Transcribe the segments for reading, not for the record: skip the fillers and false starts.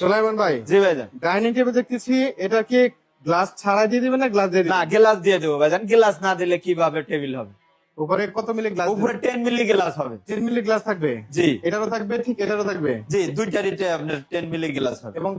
সোলাইমান ভাই, জি ভাইজান। Dining table দেখতেছি, এটা কি গ্লাস ছাড়া দিয়ে দিবেন না গ্লাস দিয়ে না, দিবেন? গ্লাস দিয়ে দেবো ভাইজান। গ্লাস না দিলে কিভাবে টেবিল হবে? উপরে কত মিলি গ্লাস? উপরে 10 মিলি গ্লাস হবে। 10 মিলি গ্লাস থাকবে? জি এটারও থাকবে, ঠিক এটারও থাকবে। জি, দুইটারিতে আপনার 10 মিলি গ্লাস হবে। এবং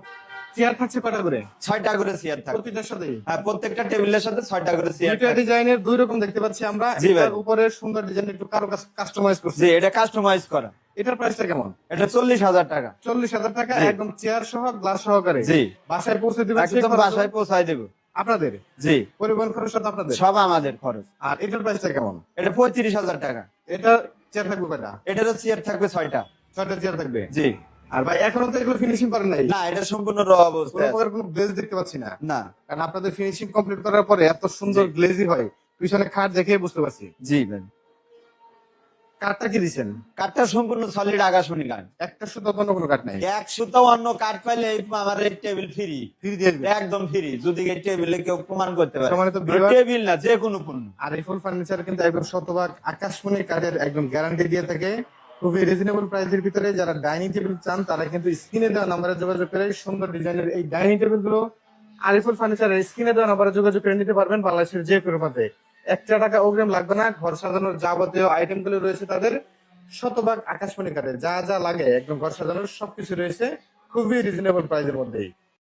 চেয়ার থাকছে কয়টা করে? 6টা করে চেয়ার থাকবে। প্রতিটার সাথে হ্যাঁ, প্রত্যেকটা টেবিলের সাথে 6টা করে চেয়ার দুইটা থাকবে। ডিজাইনের দুই রকম দেখতে পাচ্ছি আমরা। জি ভাই। এটার উপরে সুন্দর ডিজাইন একটু কারো কাস্টমাইজ করছে। জি, এটা কাস্টমাইজ করা। এটার প্রাইসটা কেমন? এটা 40,000 টাকা। 40,000 টাকা, জি। একদম চেয়ার সহ গ্লাস সহকারে। জি। বাসায় পৌঁছে দিবেন? সেই একদম খরচ বাসায় পৌঁছায় দেবো। আপনাদের? জি, পরিবহন খরচ আপনাদের? সব আমাদের খরচ। আর এটার প্রাইসটা কেমন? এটা 35,000 টাকা। এটা চেয়ার থাকবে কয়টা? এটারও চেয়ার থাকবে 6টা। 6টা চেয়ার থাকবে। জি। আর ভাই এখনো তো এগুলো ফিনিশিং করেন নাই? না, এটা সম্পূর্ণ র কোনো অবস্থায় আছে। প্রকার কোনো গ্লেজ দেখতে পাচ্ছি না। না। কারণ আপনাদের ফিনিশিং কমপ্লিট করার পরে এত সুন্দর জি। গ্লেজি হয়, পিছনে খাট দেখে বুঝতে পারছি। জি ভাই। কাঠটা কি দিচ্ছেন? কাঠটা সম্পূর্ণ সলিড আকাশমণি কাঠ। একটা সুতো অন্য কোনো কাঠ নাই? এক সুতো অন্য কাঠ পাইলে আমার এই টেবিল ফ্রি। ফ্রি দিয়ে দিবেন? একদম ফ্রি, যদি এই টেবিলে কেউ প্রমাণ করতে পারে। সম্মানিত ভিউয়ার, টেবিল না, যে কোনো পণ্য। আর এই ফুল ফার্নিচার কিন্তু একদম শতভাগ আকাশমণি কাঠের একদম গ্যারান্টি দিয়ে থাকে। খুবই রিজনেবল প্রাইসের ভিতরে যারা ডাইনিং টেবিল চান তারা কিন্তু স্ক্রিনে দেওয়া নাম্বারে যোগাযোগ করে সুন্দর ডিজাইনের এই ডাইনিং টেবিল গুলো আরিফুল ফার্নিচারের স্ক্রিনে দেওয়া নাম্বারে যোগাযোগ করে নিতে পারবেন বাংলাদেশের যে কোনো প্রান্তে। 1 টাকা অগ্রিম লাগবে না। ঘর সাজানোর যাবতীয় আইটেম গুলো রয়েছে তাদের শতভাগ আকাশমণি কাঠের, যা যা লাগে একদম ঘর সাজানোর সবকিছু রয়েছে খুবই রিজনেবল প্রাইসের মধ্যেই।